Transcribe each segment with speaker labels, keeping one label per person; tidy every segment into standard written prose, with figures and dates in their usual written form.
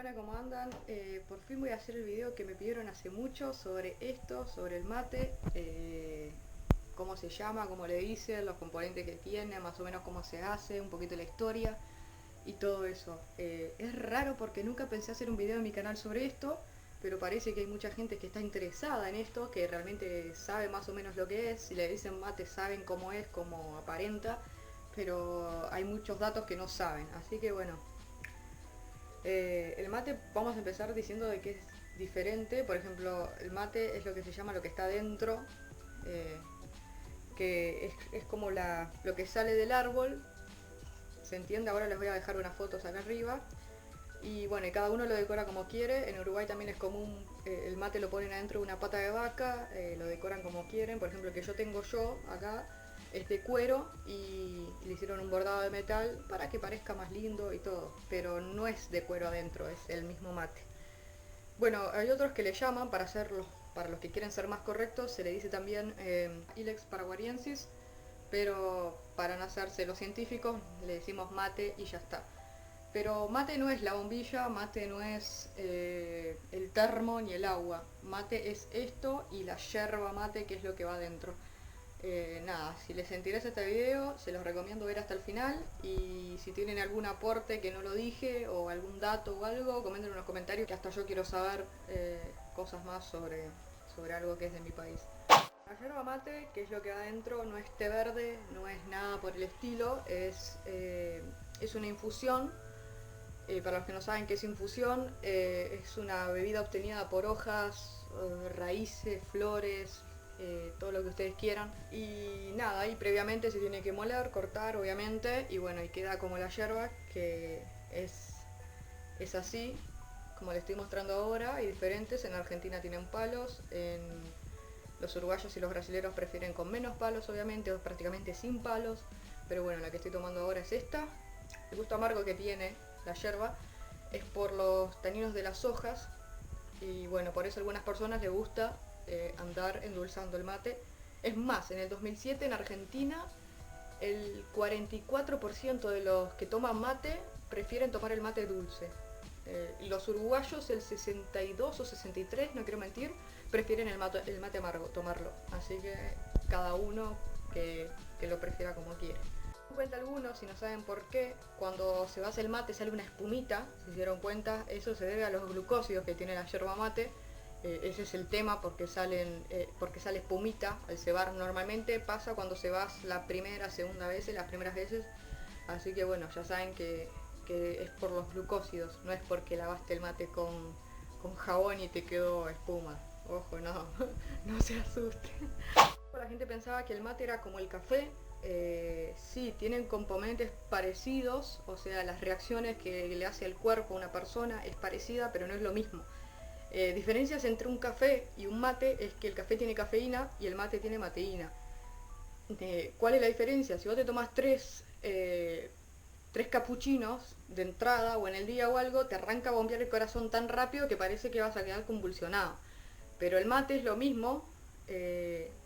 Speaker 1: Hola, ¿cómo andan? Por fin voy a hacer el video que me pidieron hace mucho sobre esto, sobre el mate, cómo se llama, cómo le dicen, los componentes que tiene, más o menos cómo se hace, un poquito la historia y todo eso. Es raro porque nunca pensé hacer un video en mi canal sobre esto, pero parece que hay mucha gente que está interesada en esto, que realmente sabe más o menos lo que es. Si le dicen mate saben cómo es, cómo aparenta, pero hay muchos datos que no saben, así que bueno. El mate, vamos a empezar diciendo de que es diferente. Por ejemplo, el mate es lo que se llama lo que está dentro, eh, que es como lo que sale del árbol. ¿Se entiende? Ahora les voy a dejar unas fotos acá arriba. Y bueno, y cada uno lo decora como quiere. En Uruguay también es común, el mate lo ponen adentro de una pata de vaca, lo decoran como quieren. Por ejemplo, el que yo tengo acá es de cuero y le hicieron un bordado de metal para que parezca más lindo y todo, pero no es de cuero adentro, es el mismo mate. Bueno, hay otros que le llaman, para los que quieren ser más correctos, se le dice también Ilex paraguariensis, pero para no hacerse los científicos le decimos mate y ya está. Pero mate no es la bombilla, mate no es el termo ni el agua. Mate es esto y la yerba mate, que es lo que va adentro. Nada, si les interesa este video, se los recomiendo ver hasta el final. Y si tienen algún aporte que no lo dije, o algún dato o algo, comenten en los comentarios, que hasta yo quiero saber cosas más sobre algo que es de mi país. La yerba mate, que es lo que va adentro, no es té verde, no es nada por el estilo, es una infusión. Para los que no saben qué es infusión, es una bebida obtenida por hojas, raíces, flores, todo lo que ustedes quieran. Y nada, ahí previamente se tiene que moler, cortar obviamente, y bueno, y queda como la yerba, que es así, como le estoy mostrando ahora. Hay diferentes, en Argentina tienen palos, en los uruguayos y los brasileños prefieren con menos palos obviamente, o prácticamente sin palos, pero bueno, la que estoy tomando ahora es esta. El gusto amargo que tiene la yerba es por los taninos de las hojas, y bueno, por eso a algunas personas les gusta andar endulzando el mate. Es más, en el 2007 en Argentina el 44% de los que toman mate prefieren tomar el mate dulce. Y los uruguayos, el 62 o 63, no quiero mentir, prefieren el mate amargo, tomarlo. Así que cada uno que lo prefiera como quiere. Cuenta algunos, si no saben por qué, cuando se hace el mate sale una espumita, si se dieron cuenta, eso se debe a los glucósidos que tiene la yerba mate. Ese es el tema, porque sale espumita al cebar. Normalmente pasa cuando cebas la primera, segunda vez, las primeras veces. Así que bueno, ya saben que es por los glucósidos, no es porque lavaste el mate con jabón y te quedó espuma. Ojo, no, no se asusten. La gente pensaba que el mate era como el café. Sí, tienen componentes parecidos, o sea, las reacciones que le hace el cuerpo a una persona es parecida, pero no es lo mismo. Diferencias entre un café y un mate es que el café tiene cafeína y el mate tiene mateína. ¿Cuál es la diferencia? Si vos te tomás tres capuchinos de entrada o en el día o algo, te arranca a bombear el corazón tan rápido que parece que vas a quedar convulsionado. Pero el mate es lo mismo,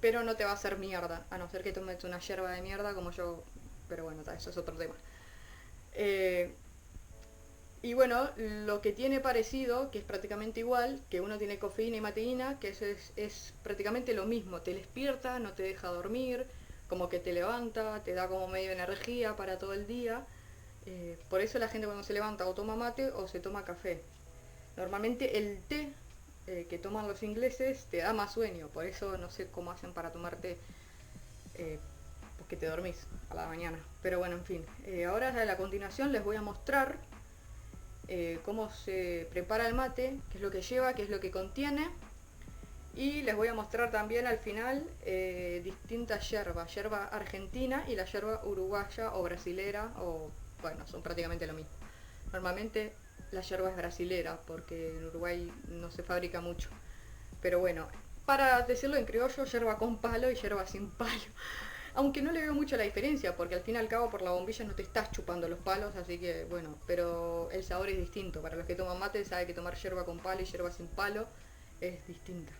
Speaker 1: pero no te va a hacer mierda, a no ser que tomes una yerba de mierda como yo, pero bueno, eso es otro tema. Y bueno, lo que tiene parecido, que es prácticamente igual, que uno tiene cafeína y mateína, que eso es prácticamente lo mismo, te despierta, no te deja dormir, como que te levanta, te da como medio energía para todo el día. Por eso la gente cuando se levanta o toma mate o se toma café. Normalmente el té que toman los ingleses te da más sueño, por eso no sé cómo hacen para tomar té, porque te dormís a la mañana. Pero bueno, en fin, ahora a la continuación les voy a mostrar cómo se prepara el mate, qué es lo que lleva, qué es lo que contiene, y les voy a mostrar también al final distintas yerbas, yerba argentina y la yerba uruguaya o brasilera, o bueno, son prácticamente lo mismo. Normalmente la yerba es brasilera porque en Uruguay no se fabrica mucho, pero bueno, para decirlo en criollo, yerba con palo y yerba sin palo. Aunque no le veo mucho la diferencia, porque al fin y al cabo por la bombilla no te estás chupando los palos, así que bueno, pero el sabor es distinto. Para los que toman mate saben que tomar yerba con palo y yerba sin palo es distinta.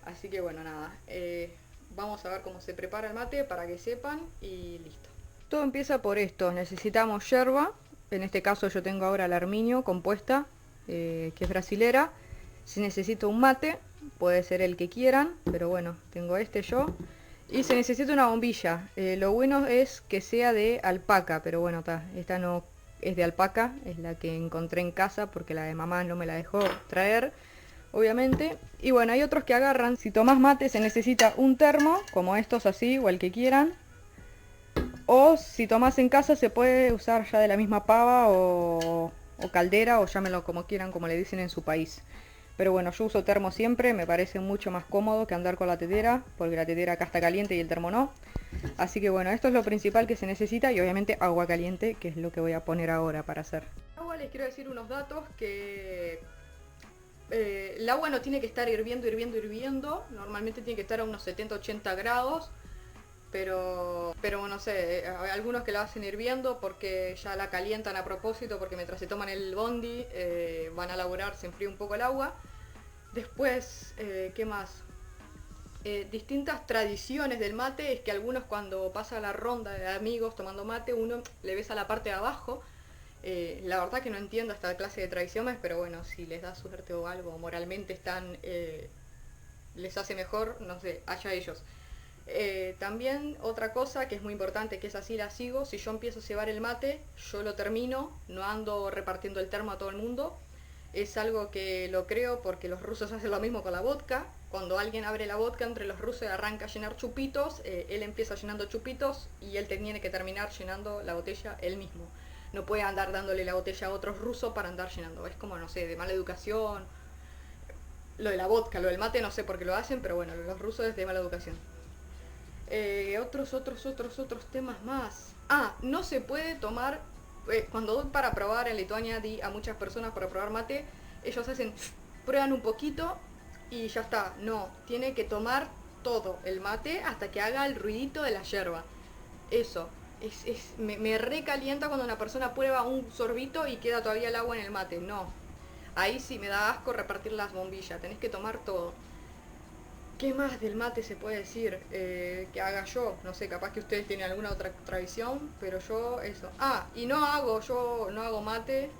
Speaker 1: Así que bueno, nada, vamos a ver cómo se prepara el mate para que sepan y listo. Todo empieza por esto, necesitamos yerba, en este caso yo tengo ahora el armiño compuesta, que es brasilera. Si necesito un mate, puede ser el que quieran, pero bueno, tengo este yo. Y se necesita una bombilla. Lo bueno es que sea de alpaca, pero bueno, esta no es de alpaca, es la que encontré en casa porque la de mamá no me la dejó traer, obviamente. Y bueno, hay otros que agarran, si tomás mate se necesita un termo, como estos así, o el que quieran. O si tomás en casa se puede usar ya de la misma pava o caldera, o llámenlo como quieran, como le dicen en su país. Pero bueno, yo uso termo siempre, me parece mucho más cómodo que andar con la tetera, porque la tetera acá está caliente y el termo no. Así que bueno, esto es lo principal que se necesita y obviamente agua caliente, que es lo que voy a poner ahora para hacer. Agua, les quiero decir unos datos que el agua no tiene que estar hirviendo, normalmente tiene que estar a unos 70-80 grados. Pero no sé, hay algunos que la hacen hirviendo porque ya la calientan a propósito, porque mientras se toman el bondi van a laburar, se enfría un poco el agua. Después, ¿qué más? Distintas tradiciones del mate, es que algunos cuando pasa la ronda de amigos tomando mate, uno le besa la parte de abajo. La verdad que no entiendo esta clase de tradiciones, pero bueno, si les da suerte o algo, moralmente les hace mejor, no sé, allá ellos. También otra cosa que es muy importante, que es así la sigo, si yo empiezo a cebar el mate, yo lo termino, no ando repartiendo el termo a todo el mundo. Es algo que lo creo porque los rusos hacen lo mismo con la vodka. Cuando alguien abre la vodka entre los rusos y arranca a llenar chupitos, él empieza llenando chupitos y él tiene que terminar llenando la botella él mismo. No puede andar dándole la botella a otros rusos para andar llenando. Es como, no sé, de mala educación. Lo de la vodka, lo del mate no sé por qué lo hacen, pero bueno, los rusos es de mala educación. Otros temas más. No se puede tomar, cuando doy para probar en Lituania, di a muchas personas para probar mate, ellos prueban un poquito y ya está. No, tiene que tomar todo el mate hasta que haga el ruidito de la yerba. Eso, me recalienta cuando una persona prueba un sorbito y queda todavía el agua en el mate. No, ahí sí me da asco repartir las bombillas, tenés que tomar todo. ¿Qué más del mate se puede decir que haga yo? No sé, capaz que ustedes tienen alguna otra tradición, pero yo eso. Y yo no hago mate,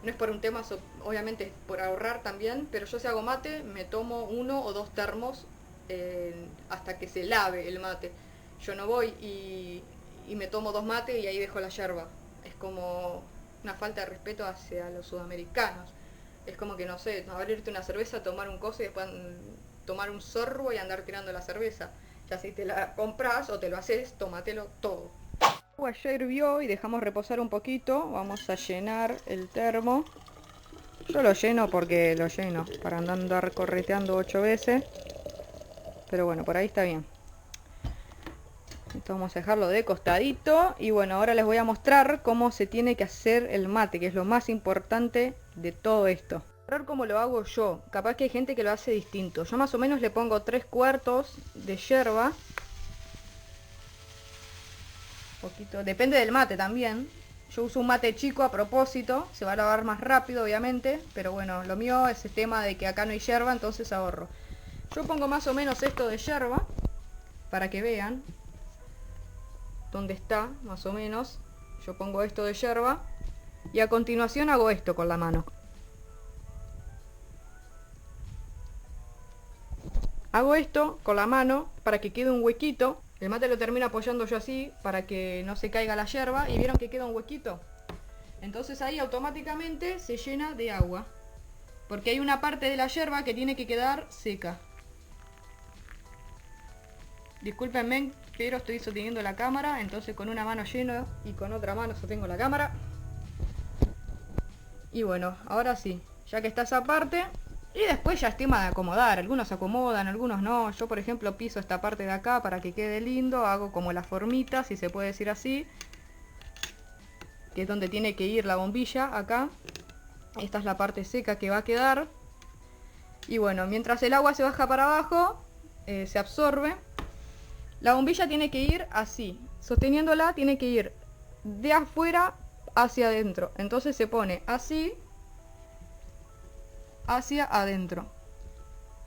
Speaker 1: no es por un tema, obviamente es por ahorrar también, pero yo si hago mate me tomo 1 o 2 termos hasta que se lave el mate. Yo no voy y me tomo 2 mates y ahí dejo la yerba. Es como una falta de respeto hacia los sudamericanos. Es como que, no sé, abrirte una cerveza, tomar un coso y después tomar un sorbo y andar tirando la cerveza. Ya si te la compras o te lo haces, tómatelo todo. El agua ya hirvió y dejamos reposar un poquito. Vamos a llenar el termo. Yo lo lleno porque lo lleno, para no andar correteando 8 veces. Pero bueno, por ahí está bien. Esto vamos a dejarlo de costadito. Y bueno, ahora les voy a mostrar cómo se tiene que hacer el mate, que es lo más importante de todo esto. Cómo lo hago yo, capaz que hay gente que lo hace distinto. Yo más o menos le pongo 3/4 de yerba, poquito, depende del mate también. Yo uso un mate chico a propósito, se va a lavar más rápido obviamente, pero bueno, lo mío es el tema de que acá no hay yerba, entonces ahorro. Yo pongo más o menos esto de yerba para que vean dónde está, más o menos. Yo pongo esto de yerba y a continuación hago esto con la mano. Hago esto con la mano para que quede un huequito. El mate lo termino apoyando yo así para que no se caiga la yerba. Y vieron que queda un huequito. Entonces ahí automáticamente se llena de agua. Porque hay una parte de la yerba que tiene que quedar seca. Discúlpenme, pero estoy sosteniendo la cámara. Entonces con una mano lleno y con otra mano sostengo la cámara. Y bueno, ahora sí. Ya que está esa parte... Y después ya es tema de acomodar, algunos acomodan, algunos no. Yo por ejemplo piso esta parte de acá para que quede lindo, hago como la formita, si se puede decir así, que es donde tiene que ir la bombilla, acá. Esta es la parte seca que va a quedar. Y bueno, mientras el agua se baja para abajo, se absorbe. La bombilla tiene que ir así, sosteniéndola tiene que ir de afuera hacia adentro. Entonces se pone así hacia adentro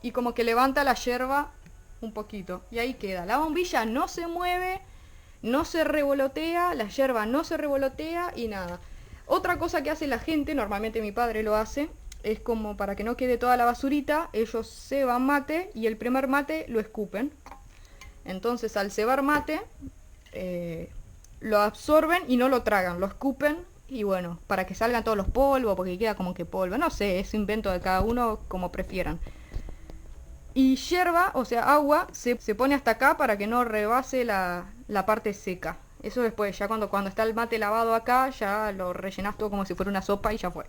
Speaker 1: y como que levanta la yerba un poquito y ahí queda. La bombilla no se mueve, no se revolotea, la yerba no se revolotea y nada. Otra cosa que hace la gente, normalmente mi padre lo hace, es como para que no quede toda la basurita, ellos ceban mate y el primer mate lo escupen. Entonces al cebar mate, lo absorben y no lo tragan, lo escupen y bueno, para que salgan todos los polvos, porque queda como que polvo, no sé, es invento de cada uno como prefieran. Y yerba, o sea agua, se pone hasta acá para que no rebase la parte seca. Eso después, ya cuando está el mate lavado acá, ya lo rellenas todo como si fuera una sopa y ya fue.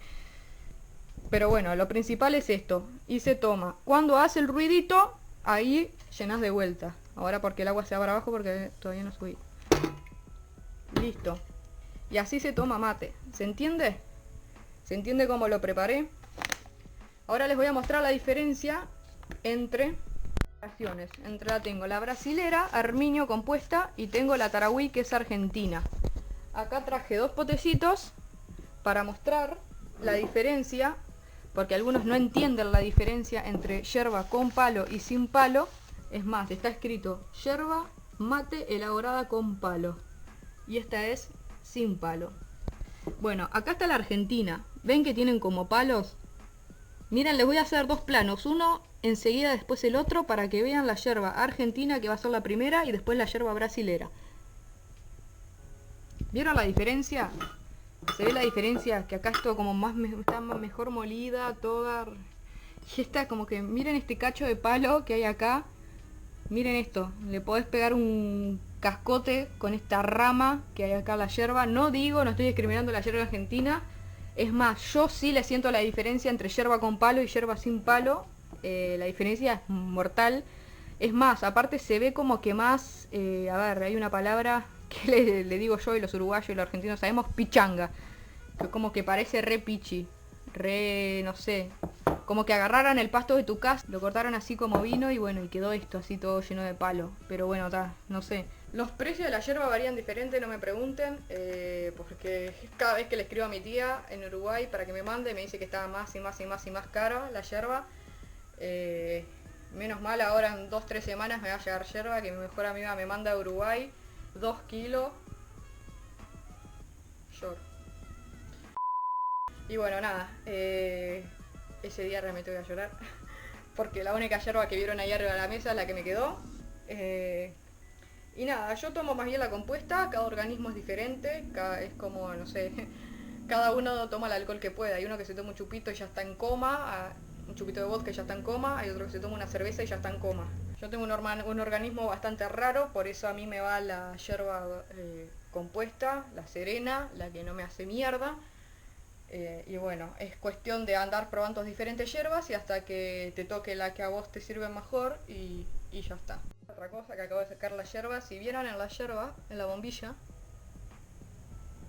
Speaker 1: Pero bueno, lo principal es esto. Y se toma. Cuando hace el ruidito, ahí llenas de vuelta. Ahora porque el agua se va para abajo porque todavía no subí. Listo. Y así se toma mate. ¿Se entiende? ¿Se entiende cómo lo preparé? Ahora les voy a mostrar la diferencia entre naciones. Tengo la brasilera, armiño compuesta, y tengo la tarahui, que es argentina. Acá traje 2 potecitos para mostrar la diferencia, porque algunos no entienden la diferencia entre yerba con palo y sin palo. Es más, está escrito yerba mate elaborada con palo y esta es sin palo. Bueno, acá está la argentina. ¿Ven que tienen como palos? Miren, les voy a hacer 2 planos, uno enseguida, después el otro, para que vean la yerba argentina, que va a ser la primera, y después la yerba brasilera. ¿Vieron la diferencia? Se ve la diferencia, que acá está como está mejor molida, toda. Y esta como que, miren este cacho de palo que hay acá. Miren esto, le podés pegar un cascote con esta rama que hay acá a la yerba. No estoy discriminando la yerba argentina. Es más, yo sí le siento la diferencia entre yerba con palo y yerba sin palo. La diferencia es mortal. Es más, aparte se ve como que más, a ver, hay una palabra que le digo yo y los uruguayos y los argentinos sabemos, pichanga. Que como que parece re pichi, re, no sé, como que agarraran el pasto de tu casa, lo cortaron así como vino y bueno, y quedó esto así todo lleno de palo. Pero bueno, no sé. Los precios de la yerba varían diferente, no me pregunten, porque cada vez que le escribo a mi tía en Uruguay para que me mande, me dice que está más y más y más y más cara la yerba. Menos mal, ahora en 2-3 semanas me va a llegar yerba, que mi mejor amiga me manda a Uruguay 2 kilos. Y bueno, nada, ese día realmente voy a llorar, porque la única yerba que vieron ahí arriba de la mesa es la que me quedó. Y nada, yo tomo más bien la compuesta, cada organismo es diferente, es como, no sé, cada uno toma el alcohol que pueda. Hay uno que se toma un chupito y ya está en coma, un chupito de vodka y ya está en coma, hay otro que se toma una cerveza y ya está en coma. Yo tengo un organismo bastante raro, por eso a mí me va la yerba compuesta, la serena, la que no me hace mierda. Y bueno, es cuestión de andar probando diferentes hierbas y hasta que te toque la que a vos te sirve mejor y ya está. Otra cosa, que acabo de sacar la yerba, si vieran en la yerba, en la bombilla,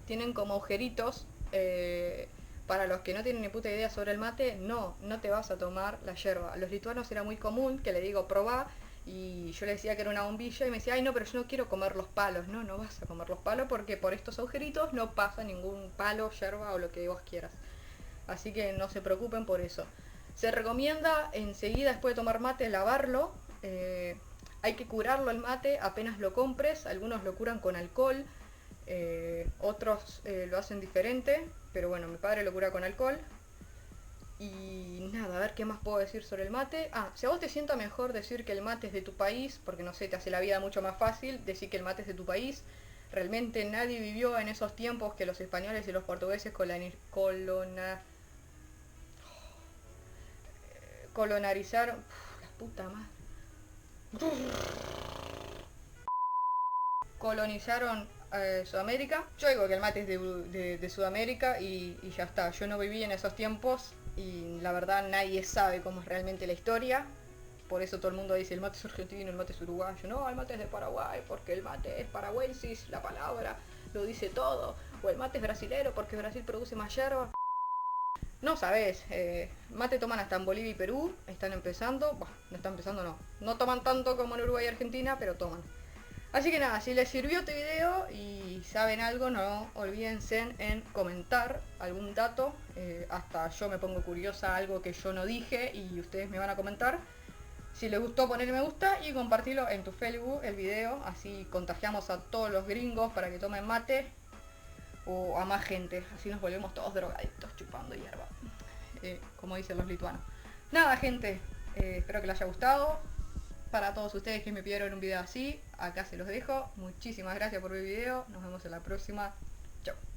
Speaker 1: tienen como agujeritos. Para los que no tienen ni puta idea sobre el mate, no te vas a tomar la yerba. A los lituanos era muy común que le digo probá, y yo le decía que era una bombilla y me decía, ay no, pero yo no quiero comer los palos. No vas a comer los palos porque por estos agujeritos no pasa ningún palo, yerba o lo que vos quieras. Así que no se preocupen por eso. Se recomienda enseguida después de tomar mate lavarlo. Hay que curarlo el mate apenas lo compres. Algunos lo curan con alcohol, otros lo hacen diferente, pero bueno, mi padre lo cura con alcohol. Y nada, a ver qué más puedo decir sobre el mate. Si a vos te sienta mejor decir que el mate es de tu país, porque no sé, te hace la vida mucho más fácil decir que el mate es de tu país. Realmente nadie vivió en esos tiempos que los españoles y los portugueses colonizaron. La puta madre. Colonizaron Sudamérica. Yo digo que el mate es de Sudamérica y ya está. Yo no viví en esos tiempos y la verdad nadie sabe cómo es realmente la historia. Por eso todo el mundo dice el mate es argentino, el mate es uruguayo. No, el mate es de Paraguay, porque el mate es paraguensis, la palabra lo dice todo. O el mate es brasilero porque Brasil produce más yerba. No sabes, mate toman hasta en Bolivia y Perú, están empezando. No están empezando, no toman tanto como en Uruguay y Argentina, pero toman. Así que nada, si les sirvió este video y saben algo, no olvídense en comentar algún dato. Hasta yo me pongo curiosa, algo que yo no dije y ustedes me van a comentar. Si les gustó, ponerle me gusta y compartirlo en tu Facebook el video. Así contagiamos a todos los gringos para que tomen mate o a más gente. Así nos volvemos todos drogaditos chupando hierba. como dicen los lituanos. Nada, gente, espero que les haya gustado. Para todos ustedes que me pidieron un video así, acá se los dejo. Muchísimas gracias por ver el video. Nos vemos en la próxima. Chao.